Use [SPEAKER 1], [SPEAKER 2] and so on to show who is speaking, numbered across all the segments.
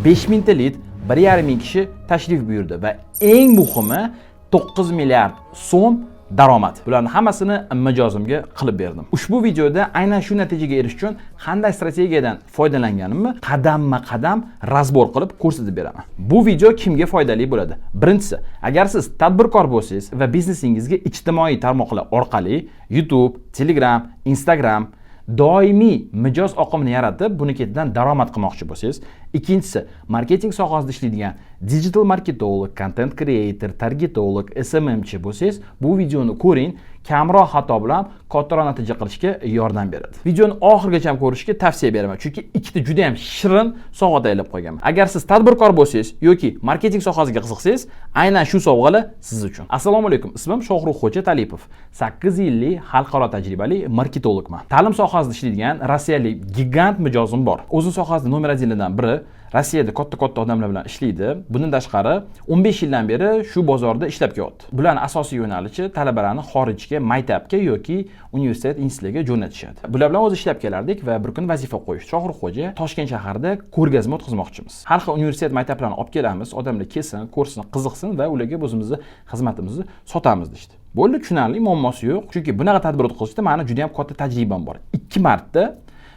[SPEAKER 1] 5000 ta lead, 1,5 kishi tashrif buyurdi va eng muhimi 9 milliard so'm daromad. Bularning hammasini mijozimga qilib berdim. Ushbu videoda aynan shu natijaga erishish uchun qanday strategiyadan foydalanganimni qadamma-qadam razbor qilib ko'rsatib beraman. Bu video kimga foydali bo'ladi? Birinchisi, agar siz tadbirkor bo'lsangiz va biznesingizga ijtimoiy tarmoqlar orqali YouTube, Telegram, Instagram doimiy mijoz oqimini yaratib, buni ketidan daromad qilmoqchi bo'lsangiz. Ikkinchisi, marketing sohasida ishlaydigan digital marketolog, content creator, targetolog, SMMchi bo'lsangiz, bu videoni ko'ring, kamroq xato bilan kattaroq natija qilishga yordam beradi. Videoni oxirigacha ko'rishga tavsiya beraman, chunki ikkita juda ham shirin sovg'a tayyorlab qo'yganman. Agar siz tadbirkor bo'lsangiz yoki marketing sohasiga qiziqsangiz, aynan shu sovg'alar siz uchun. Assalomu alaykum. Ismim Shohruxxo'ja Talipov. 8 yillik xalqaro tajribali marketologman. Ta'lim sohasida ishlaydigan rossiyalik gigant mijozim bor. O'zi sohasida nomer 1 biri. Rossiyada katta odamlar bilan ishlaydi. Bundan tashqari 15 yildan beri shu bozorda ishlab kelyapti. Bularning asosiy yo'nalishi talabalarni xorijga, maktabga yoki universitet, institutlarga jo'natishadi. Bular bilan o'zi ishlab kelardik va bir kun vazifa qo'yishdi. Shohruxxo'ja Toshkent shahrida ko'rgazma o'tkazmoqchimiz. Har xil universitet, maktablarni olib kelamiz, odamlar kelsin, ko'rsin, qiziqsin va ularga o'zimizni xizmatimizni sotamiz deydi. Bo'ldi, tushunarli, muammosi yo'q. Chunki bunaqa tadbir o'tkazishda meni juda ham katta tajribam bor. 2 marta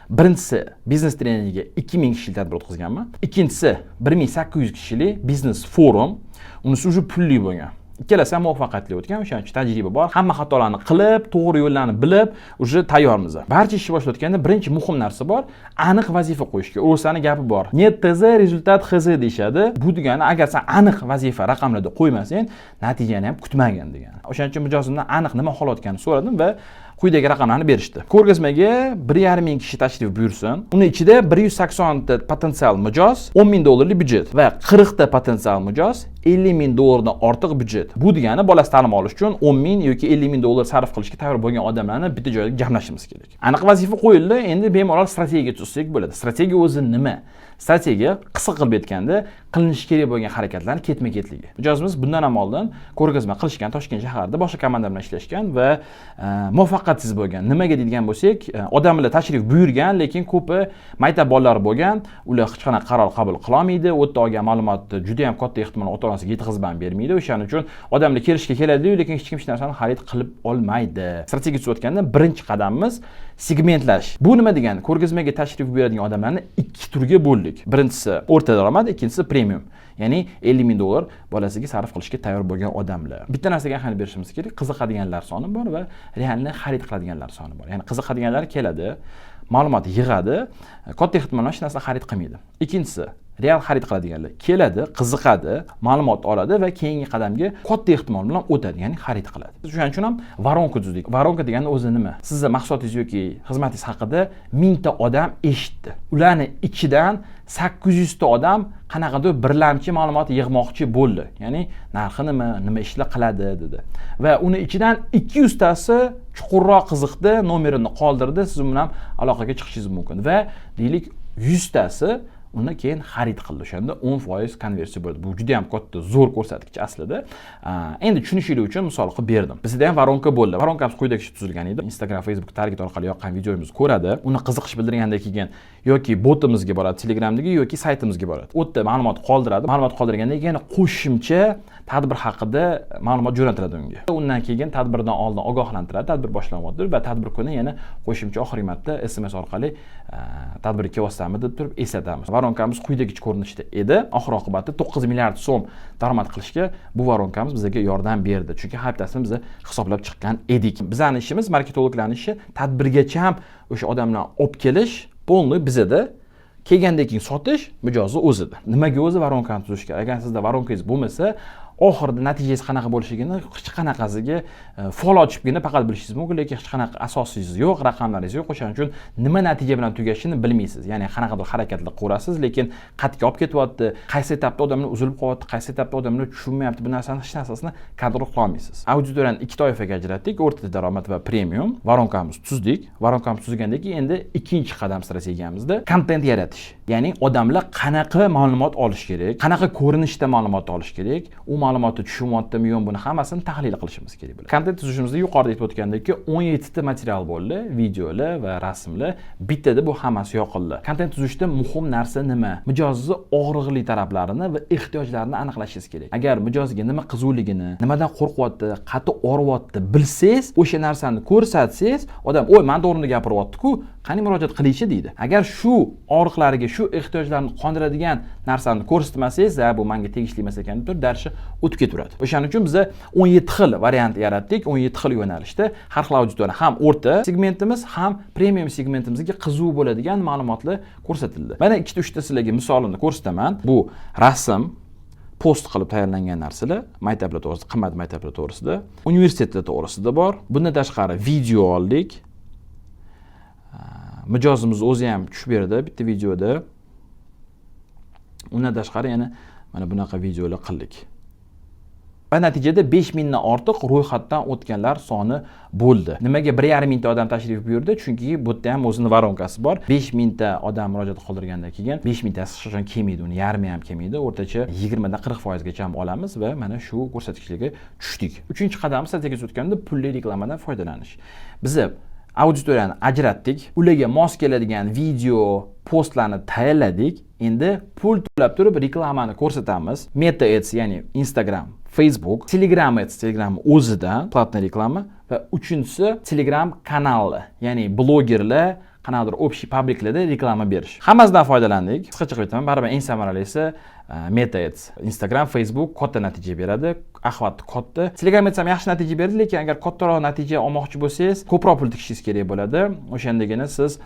[SPEAKER 1] birinchisi biznes treningiga 2000 kishilik tadbir o'tkazganman. Ikkinchisi 1800 kishilik biznes forum. Unisi уже pulli bo'lgan. Ikkalasi ham muvaffaqiyatli o'tgan, o'shaning uchun tajriba bor. Hamma xatolarni qilib, to'g'ri yo'llarni bilib, уже tayyormiz. Barcha ishni boshlayotganda birinchi muhim narsa bor, aniq vazifa qo'yishga. O'zlarining gapi bor. Net tz, rezultat hz deyshadi. Bu degani agar sen aniq vazifa raqamlarda qo'ymasang, natijani ham kutmagan degani. O'shaning uchun mijozimdan aniq nima xohlayotganini so'radim va quyidagi raqamlarni berishdi. Ko'rgazmaga 1,5 kishi tashrif buyursin. Uning ichida 180 ta potensial mijoz, $10,000 byudjet va 40 ta potensial mijoz, $50,000 dan ortiq byudjet. Bu degani bolasi ta'lim olish uchun 10,000 yoki $50,000 sarf qilishga tayyor bo'lgan odamlarni bitta joyga jamlashimiz kerak. Aniq vazifa qo'yildi, endi bemalol strategiyaga tuzsak bo'ladi. Strategiya o'zi nima? Strategiya qisqa qilib aytganda qilinishi kerak bo'lgan harakatlarning ketma-ketligi. Mijozimiz bundan ham oldin ko'rgazma qilishgan Toshkent shahrida boshqa komanda bilan ishlashgan va muvaffaqiyatsiz bo'lgan. Nimaga deydigan bo'lsak, odamlar tashrif buyurgan, lekin ko'pi maktab bolalari bo'lgan, ular hech qanaqa qaror qabul qila olmaydi, u yerda olgan ma'lumotni juda ham katta ehtimol ota-onasiga yetkazib ham bermaydi. O'shaning uchun odamlar kelishga keladi, lekin hech kim hech narsani xarid qilib olmaydi. Strategiya tuzayotganda birinchi qadamimiz segmentlash. Bu nima degani? Ko'rgazmaga tashrif buyuradigan odamlarni 2 turga bo'ldik. Birinchisi o'rta daromad, ikkinchisi premium. Ya'ni $50,000 bolasiga sarf qilishga tayyor bo'lgan odamlar. Bitta narsaga ahamiyat berishimiz kerak, qiziqadiganlar soni bor va realni xarid qiladiganlar soni bor. Ya'ni qiziqadiganlar keladi, ma'lumot yig'adi, katta ehtimol bilan hech narsa xarid qilmaydi. Ikkinchisi, real xarid qiladiganlar keladi, qiziqadi, ma'lumot oladi va keyingi qadamga katta ehtimol bilan o'tadi, ya'ni xarid qiladi. Shuning uchun ham varonka tuzdik. Varonka degani o'zi nima? Sizning mahsulotingiz yoki xizmatingiz haqida 1000 ta odam eshitdi. Ularning ichidan 800 ta odam qanaqadir birlamchi ma'lumot yig'moqchi bo'ldi. Ya'ni narxi nima ishlar qiladi dedi. Va uni ichidan 200 tasi chuqurroq qiziqdi, nomerini qoldirdi, siz bilan aloqaga chiqishingiz mumkin va deylik 100 tasi undan keyin xarid qildi. O'shanda 10% konversiya bo'ldi. Bu juda ham katta zo'r ko'rsatkich aslida. Endi tushunishinglar uchun misol qilib berdim. Bizda ham varonka bo'ldi. Varonkamiz quyidagi tuzilgan edi. Instagram, Facebook target orqali yoqqan videomizni ko'radi. Uni qiziqish bildirgandan keyin yoki botimizga boradi, Telegramdagi yoki saytimizga boradi. U yerda ma'lumot qoldiradi. Ma'lumot qoldirgandan keyin qo'shimcha tadbir haqida ma'lumot jo'natiladi unga. Undan keyin tadbirdan oldin ogohlantiradi, tadbir boshlanyapti va tadbir kuni yana qo'shimcha oxirgi marta SMS orqali tadbirga kelyapsizmi deb turib eslatamiz. Varonkamiz quyidagi ko'rinishda edi. Oxir oqibatda 9 milliard so'm daromad qilishga bu varonkamiz bizga yordam berdi. Chunki hayotdasini biz hisoblab chiqqan edik. Bizning ishimiz, marketologlarning ishi tadbirgacha ham o'sha odamlarni olib kelish, polni bizada kelgandan keyin sotish mijozi o'zida. Nimaga o'zi varonkani tuzish kerak? Agar sizda varonkangiz bo'lmasa, oxirida natijangiz qanaqa bo'lishligini hech qanaqasiga fol ochibgina faqat bilishingiz mumkin, lekin hech qanaqa asosingiz yo'q, raqamlaringiz yo'q. O'shaning uchun nima natija bilan tugashini bilmaysiz. Ya'ni qanaqadir harakatlar qilasiz, lekin qatga olib ketyapti, qaysi etapda odamlar uzilib qolyapti, qaysi etapda odamlar tushunmayapti, bu narsani hech narsasini kontrol qila olmaysiz. Auditoriyani 2 toifaga ajratdik, o'rta daromad va premium. Varonkamiz tuzdik. Varonkamiz tuzgandan keyin endi ikkinchi qadam strategiyamizda kontent yaratish. Ya'ni odamlar qanaqa ma'lumot olish kerak, qanaqa ko'rinishda ma'lumot olish kerak, u ma'lumotni tushunyaptimi yo'q, buni hammasini tahlil qilishimiz kerak bo'ladi. Kontent tuzishimizda yuqorida aytib o'tgandek, 17 ta material bo'ldi, videolar va rasmlar. Bittada bu hammasi yoqildi. Kontent tuzishda muhim narsa nima? Mijozning og'riqli taraflarini va ehtiyojlarini aniqlashingiz kerak. Agar mijozga nima qiziqligini, nimadan qo'rqyapti, qayerda og'riyapti bilsangiz, o'sha narsani ko'rsatsangiz, odam, "O'y, men to'g'rini gapiryapti-ku, qani murojaat qilishchi" deydi. Agar shu og'riqlariga, shu ehtiyojlarni qondiradigan narsani ko'rsatmasangiz, bu menga tegishli emas ekan deb darshi o'tib ketaveradi. O'shaning uchun biz 17 xil variant yaratdik, 17 xil yo'nalishda har xil auditoriya, ham o'rta segmentimiz, ham premium segmentimizga qiziq bo'ladigan ma'lumotlar ko'rsatildi. Mana ikkita uchta sizlarga misolini ko'rsataman. Bu rasm post qilib tayyorlangan narsalar, maktablar to'g'risida, qimmat maktablar to'g'risida, universitetlar to'g'risida bor. Bundan tashqari video oldik. Mijozimiz o'zi ham tushib berdi bitta videoda. Undan tashqari yana mana bunaqa videolar qildik. Va natijada 5000 dan ortiq ro'yxatdan o'tganlar soni bo'ldi. Nimaga 1,5 mingta odam tashrif buyurdi? Chunki bu yerda ham o'zining varonkasi bor. 5000 ta odam murojaat qoldirgandan keyin 5000 tasi hech qachon kelmaydi, uni yarmi ham kelmaydi. O'rtacha 20 dan 40% gacha ham olamiz va mana shu ko'rsatkichlarga tushdik. 3-chi qadam strategiyasi o'tganda pulli reklamadan foydalanish. Biz auditoriyani ajratdik, ularga mos keladigan video, postlarni tayyorladik. Endi pul to'lab turib reklamani ko'rsatamiz. Meta Ads, ya'ni Instagram, Facebook, Telegram Ads, Telegram o'zidan platniy reklama va uchinchisi Telegram kanali, ya'ni blogerlar, qanaqadir общий publiklarda reklama berish. Hammasidan foydalandik. Qisqacha qilib aytaman, baribir eng samaralisi Meta Ads. Instagram, Facebook katta natija beradi, axvat katta. Telegram Ads ham yaxshi natija berdi, lekin agar kattaroq natija olmoqchi bo'lsangiz, ko'proq pul tikishingiz kerak bo'ladi. O'shandagina siz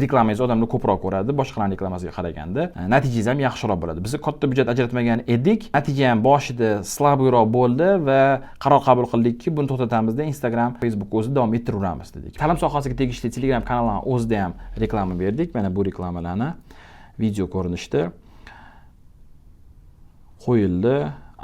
[SPEAKER 1] reklamangizni odamlar ko'proq ko'radi, boshqalarning reklamasiga qaraganda. Natijangiz ham yaxshiroq bo'ladi. Biz katta byudjet ajratmagan edik. Natija ham boshida slabroq bo'ldi va qaror qabul qildikki, buni to'xtatamizda Instagram, Facebook o'zi davom ettiraveramiz dedik. Ta'lim sohasiga tegishli Telegram kanalining o'zida ham reklama berdik. Mana bu reklamalarni video ko'rinishda qo'yildi.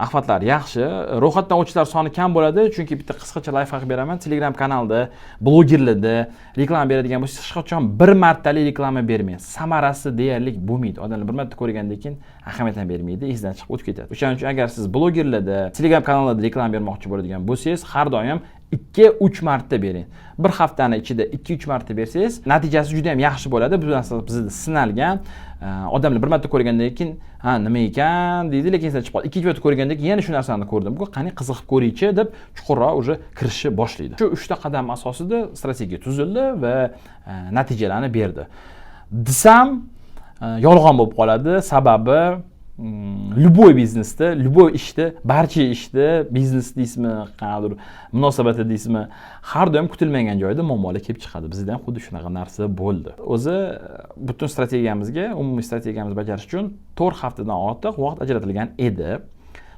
[SPEAKER 1] Axvatlar yaxshi, ro'yxatdan o'tishlar soni kam bo'ladi, chunki bitta qisqacha layfhak beraman. Telegram kanalda, blogerlarda reklama beradigan bo'lsangiz, hech qachon bir martalik reklama bermang. Samarasi deyarli bo'lmaydi. Odamlar bir marta ko'rgandan keyin ahamiyat ham bermaydi, esdan chiqib o'tib ketadi. O'shaning uchun agar siz blogerlarda, Telegram kanallarda reklama bermoqchi bo'ladigan bo'lsangiz, har doim 2-3 marta bering. Bir haftani ichida 2-3 marta bersangiz, natijasi juda ham yaxshi bo'ladi. Bu narsa bizda sinalgan. Odamlar bir marta ko'rgandan keyin, "Ha, nima ekan?" deydi, lekin esdan chiqib qoladi. Ikkinchi marta ko'rgandan keyin yana shu narsani ko'rdim-ku, qani qiziqib ko'raychi deb chuqurroq o'zi kirishni boshlaydi. Shu 3 ta qadam asosida strategiya tuzildi va natijalarni berdi. Desam, yolg'on bo'lib qoladi, sababi любой biznesda, любой ishda, barcha ishda, biznes deysizmi, qanaqadir munosabatda deysizmi, har doim kutilmagan joyda muammolar kelib chiqadi. Bizda ham xuddi shunaqa narsa bo'ldi. O'zi butun strategiyamizga, umumiy strategiyamizni bajarish uchun 4 haftadan ortiq vaqt ajratilgan edi.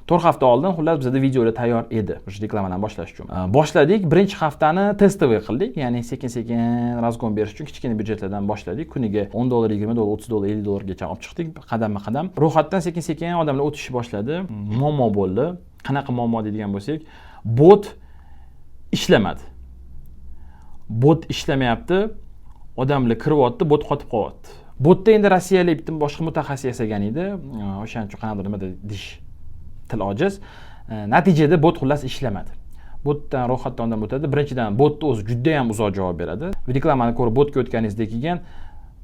[SPEAKER 1] 4 hafta oldin xullas bizda videolar tayyor edi o'sha reklamalarni boshlash uchun. Boshladik, birinchi haftani testoviy qildik, ya'ni sekin-sekin razgon berish uchun kichkina byudjetlardan boshladik. Kuniga $10, $20, $30, $50 gacha olib chiqdik, qadamma-qadam. Ro'yxatdan sekin-sekin odamlar o'tishni boshladi. Muammo bo'ldi. Qanaqa muammo deydigan bo'lsak, bot ishlamadi. Bot ishlamayapti. Odamlar kiryapti, bot qotib qolyapti. Botda endi rossiyalik bitta boshqa mutaxassis yasagan edi. O'shaning uchun qanaqadir nimada dish til ojiz. Natijada bot xullas ishlamadi. Botdan ro'yxatdan odam o'tadi. Birinchidan botni o'zi juda ham uzoq javob beradi. Reklamani ko'rib botga o'tganingizda keyin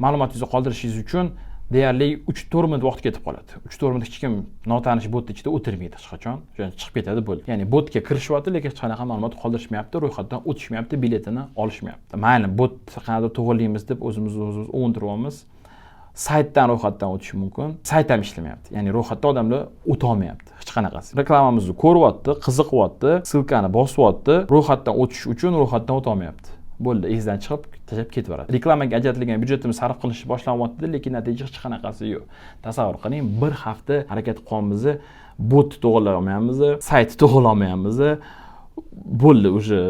[SPEAKER 1] ma'lumotingizni qoldirishingiz uchun deyarli 3-4 minut vaqt ketib qoladi. 3-4 minut hech kim notanish botni ichida o'tirmaydi hech qachon. O'shani chiqib ketadi bo'ldi. Ya'ni botga kirishyapti, lekin hech qanaqa ma'lumot qoldirishmayapti, ro'yxatdan o'tishmayapti, biletini olishmayapti. Mayli, bot qanaqadir to'g'rilaymiz deb o'zimizni o'ntiryapmiz. Saytdan ro'yxatdan o'tish mumkin. Sayt ham ishlamayapti. Ya'ni ro'yxatda odamlar o'ta olmayapti. Hech qanaqasi. Reklamamizni ko'ryapti, qiziqyapti, silkani bosyapti, ro'yxatdan o'tish uchun ro'yxatdan o'ta olmayapti. Bo'ldi, esdan chiqib, tashlab ketaveradi. Reklamaga ajratilgan byudjetimiz sarf qilinishi boshlanyapti, lekin natija hech qanaqasi yo'q. Tasavvur qiling, bir hafta harakat qilamiz, bot to'g'rilay olmaymiz, sayt to'g'rilay olmaymiz. bo'ldi o'sha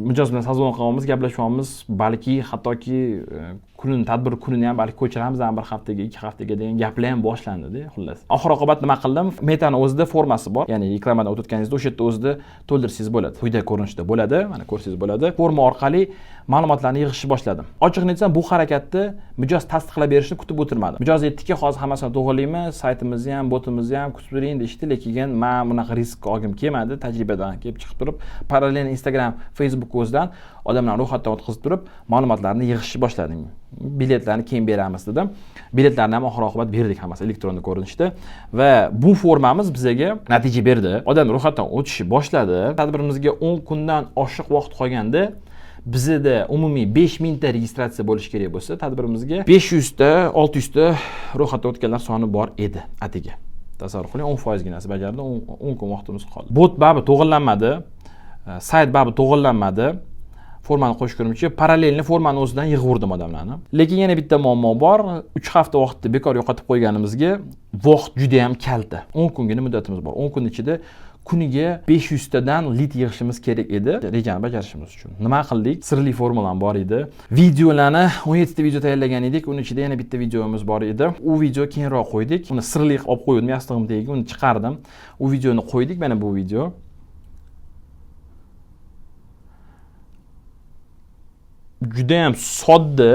[SPEAKER 1] mijoz bilan sazon qilamiz, gaplashyapmiz, balki hattoki kunini tadbir kunini ham balki ko'chiramiz ham bir haftaga, 2 haftaga degan gaplar ham boshlandi-da, xullas. Oxir oqibat nima qildim? Metani o'zida formasi bor, ya'ni reklamadan o'tayotganingizda o'sha yerda o'zida to'ldirsangiz bo'ladi. Quyida ko'rinishda bo'ladi, mana ko'rsangiz bo'ladi. Forma orqali ma'lumotlarni yig'ishni boshladim. Ochiqni aytsam, bu harakatni mijoz tasdiqlab berishni kutib o'tirmadim. Mijoz aytdiki, hozir hammasini to'g'rilaymiz, saytimizni ham, botimizni ham kutib turing deyishdi, lekin men bunaqa risk olgim kelmadi, tajribadan kelib chiqib turib, parallel Instagram, Facebook o'zidan odamlarni ro'yxatdan o'tkazib turib, ma'lumotlarni yig'ishni boshladim. Biletlarni keyin beramiz dedim. Biletlarni ham oxir oqibat berdik hammasi elektron ko'rinishda va bu formamiz bizga natija berdi. Odam ro'yxatdan o'tishni boshladi. Tadbirimizga 10 kundan oshiq vaqt qolganda bizda umumiy 5000 ta registratsiya bo'lishi kerak bo'lsa, tadbirimizga 500 ta, 600 ta ro'yxatdan o'tganlar soni bor edi atiga. Tasavvur qiling, 10% ginasi bajardi, 10 kun vaqtimiz qoldi. Bot babi to'g'irlanmadi, sayt babi to'g'irlanmadi. Formani qo'shib ko'rmoqchi, parallelni formani o'zidan yig'ib odamlarni. Lekin yana bitta muammo bor. 3 hafta vaqtni bekor yo'qotib qo'yganimizga vaqt juda ham kalta. 10 kungina muddatimiz bor. 10 kun ichida kuniga 500 tadan lead yig'ishimiz kerak edi, rejani bajarishimiz uchun. Nima qildik? Sirli formulam bor edi. Videolarni 17 ta video tayyorlagan edik. Uning ichida yana bitta videomiz bor edi. U video keyinroq qo'ydik. Uni sirli olib qo'ydim, yastig'im tagiga uni chiqardim. U videoni qo'ydik, mana bu video. Juda ham sodda,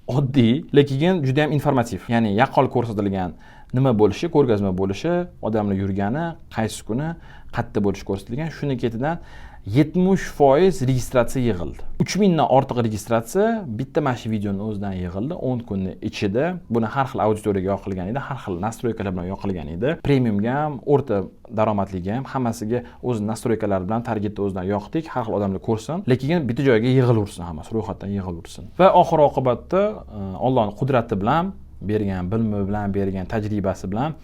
[SPEAKER 1] oddiy, lekin juda ham informativ. Ya'ni yaqqol ko'rsatilgan nima bo'lishi, ko'rgazma bo'lishi, odamlar yurgani, qaysi kuni, qayerda bo'lishi ko'rsatilgan. Shuni ketidan 70% registratsiya yig'ildi. 3000 dan ortiq registratsiya bitta mana shu videoning o'zidan yig'ildi 10 kunning ichida. Buni har xil auditoriyaga yoqilgan edi, har xil nastroykalar bilan yoqilgan edi. Premiumga ham, o'rta daromadliga ham hammasiga o'z nastroykalari bilan targetni o'zidan yoqdik, har xil odamlar ko'rsin, lekin bitta joyga yig'ilaversin hammasi, ro'yxatdan yig'ilaversin. Va oxir oqibatda Allohning qudrati bilan, bergan bilimi bilan, bergan tajribasi bilan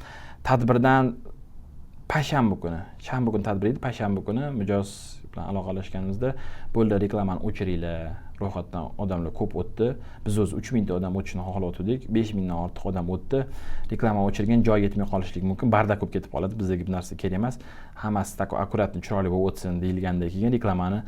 [SPEAKER 1] tadbirdan payshanba kuni, shanba kuni tadbir edi, payshanba kuni mijoz bilan aloqalashganimizda bo'ldi, reklamani o'chiringlar, ro'yxatdan odamlar ko'p o'tdi. Biz o'z 3000 ta odam o'tishini xohlayotgandik, 5000 dan ortiq odam o'tdi. Reklama o'chirgan joy yetmay qolishligi mumkin, barda ko'p ketib qoladi, bizga bu narsa kerak emas. Hammasi akkuratni, chiroyli bo'lib o'tsin deyilganda keyin reklamani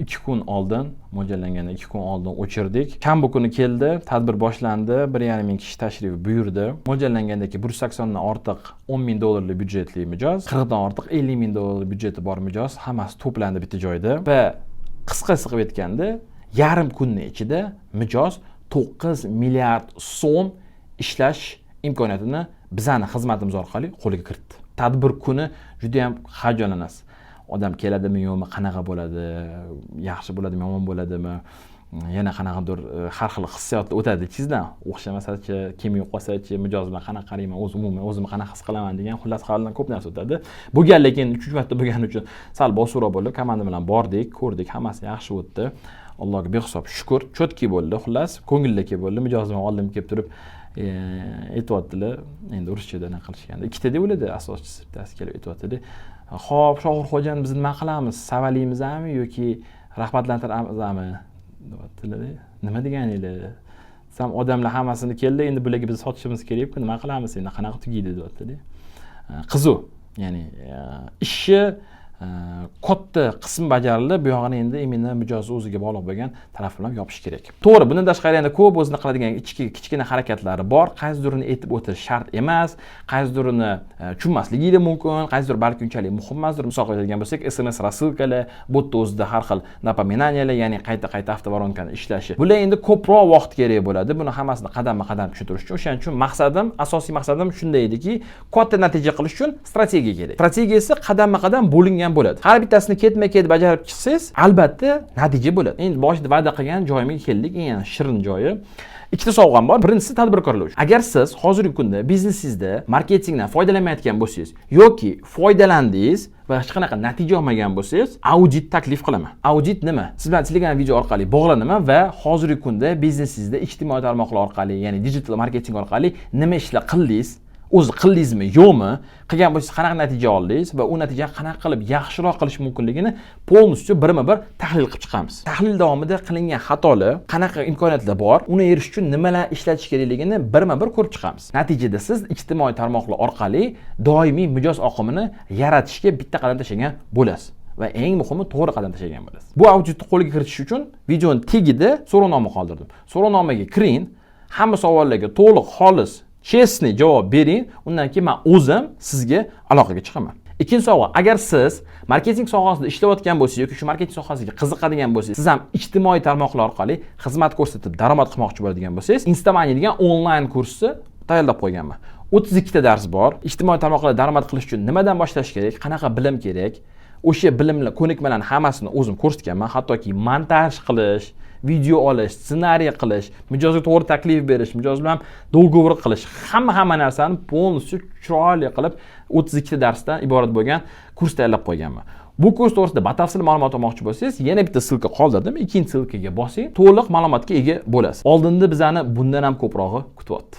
[SPEAKER 1] 2 kun oldin, mo'ljallanganda 2 kun oldin o'chirdik. Shanba kuni keldi, tadbir boshlandi, 1,5 ming kishi tashrif buyurdi. Mo'ljallangandagi 180 dan ortiq $10,000 byudjetli mijoz, 40 dan ortiq $50,000 byudjeti bor mijoz, hammasi to'plandi bitta joyda va qisqasi qilib aytganda yarim kunning ichida mijoz 9 milliard so'm ishlash imkoniyatini bizning xizmatimiz orqali qo'lga kiritdi. Tadbir kuni juda ham hayajonlanasiz. Odam keladimi, yo'qmi, qanaqa bo'ladi, yaxshi bo'ladimi, yomon bo'ladimi, yana qanaqadir har xil hissiyotlar o'tadi ichingizdan. O'xshamasa-chi, kim yo'qolsa-chi, mijoz bilan qanaqa qarayman, umuman o'zimni qanaqa his qilaman degan xullas xayoldan ko'p narsa o'tadi. Bu gal lekin 3 marta bo'lgani uchun sal bosuvroq bo'ldi. Komanda bilan bordik, ko'rdik, hammasi yaxshi o'tdi. Allohga behisob shukr, chotki bo'ldi, xullas, ko'ngildagi bo'ldi. Mijoz bilan oldim kelib turib aytibdilar, endi ruschada nima qilishganda. Ikkita deb o'yladi asoschisi, bittasi kelib aytibdi. Xo'p, Shohurxo'jan biz nima qilamiz? Savaliymizmi yoki rag'batlantiramizmi? Deyaptilar. Nima deganinglar? Sam odamlar hammasini keldi, endi bularga biz sotishimiz kerak-ku, nima qilamiz endi, qanaqa tugaydi deyapti. Qiziq, ya'ni ishni katta qism bajarildi, bu yog'ini endi imенно mijoz o'ziga bog'liq bo'lgan taraf bilan yopish kerak. To'g'ri, bundan tashqari yana ko'p o'zini qiladigan kichkina harakatlari bor. Qaysidirini aytib o'tish shart emas, qaysidirini tushunmasligi mumkin, qaysidir balki unchalik muhim emasdir. Misol aytadigan bo'lsak, SMS rasilkalar, botda o'zida har xil napominaniyalar, ya'ni qayta avtovoronkani ishlashi. Bular endi ko'proq vaqt kerak bo'ladi. Buni hammasini qadam-qadam tushuntirish uchun. O'shaning uchun asosiy maqsadim shunday ediki, katta natija qilish uchun strategiya kerak. Strategiya esa qadam-qadam bo'lingan bo'ladi. Har bittasini ketma-ket bajarib chiqsangiz, albatta natija bo'ladi. Endi boshida va'da qilgan joyimga keldik, eng shirin joyi. Ikkita sovg'am bor. Birinchisi tadbirkorlar uchun. Agar siz hozirgi kunda biznesingizda marketingdan foydalanmayotgan bo'lsangiz yoki foydalandingiz va hech qanaqa natija olmagan bo'lsangiz, audit taklif qilaman. Audit nima? Siz bilan Telegram video orqali bog'lanaman va hozirgi kunda biznesingizda ijtimoiy tarmoqlar orqali, ya'ni digital marketing orqali nima ishlar qildingiz? O'zi qildingizmi, yo'qmi? Qilgan bo'lsangiz qanaqa natija oldingiz va u natijani qanaqa qilib yaxshiroq qilish mumkinligini polностью birma-bir tahlil qilib chiqamiz. Tahlil davomida qilingan xatolar, qanaqa imkoniyatlar bor, uni erish uchun nimalar ishlatish kerakligini birma-bir ko'rib chiqamiz. Natijada siz ijtimoiy tarmoqlar orqali doimiy mijoz oqimini yaratishga bitta qadam tashlagan bo'lasiz. va eng muhimi to'g'ri qadam tashlagan bo'lasiz. Bu auditni qo'lga kiritish uchun videoni tagida so'rovnoma qoldirdim. So'rovnomaga kiring, hamma savollarga to'liq, xolis, chestni javob bering, undan keyin men o'zim sizga aloqaga chiqaman. Ikkinchi savol, agar siz marketing sohasida ishlayotgan bo'lsangiz yoki shu marketing sohasiga qiziqadigan bo'lsangiz, siz ham ijtimoiy tarmoqlar orqali xizmat ko'rsatib daromad qilmoqchi bo'ladigan bo'lsangiz, Instamoney degan onlayn kursni tayyorlab qo'yganman. 32 ta dars bor. Ijtimoiy tarmoqlarda daromad qilish uchun nimadan boshlash kerak, qanaqa bilim kerak? O'sha bilimlar, ko'nikmalarni hammasini o'zim ko'rsatganman. Hattoki montaj qilish, video olish, ssenariy qilish, mijozga to'g'ri taklif berish, mijoz bilan dogovor qilish, hamma narsani polностью chiroyli qilib 32 ta darsdan iborat bo'lgan kurs tayyorlab qo'yganman. Bu kurs to'g'risida batafsil ma'lumot olmoqchi bo'lsangiz, yana bitta silka qoldirdim. Ikkinchi silkaga bosing, to'liq ma'lumotga ega bo'lasiz. Oldinda bizani bundan ham ko'prog'i kutyapti.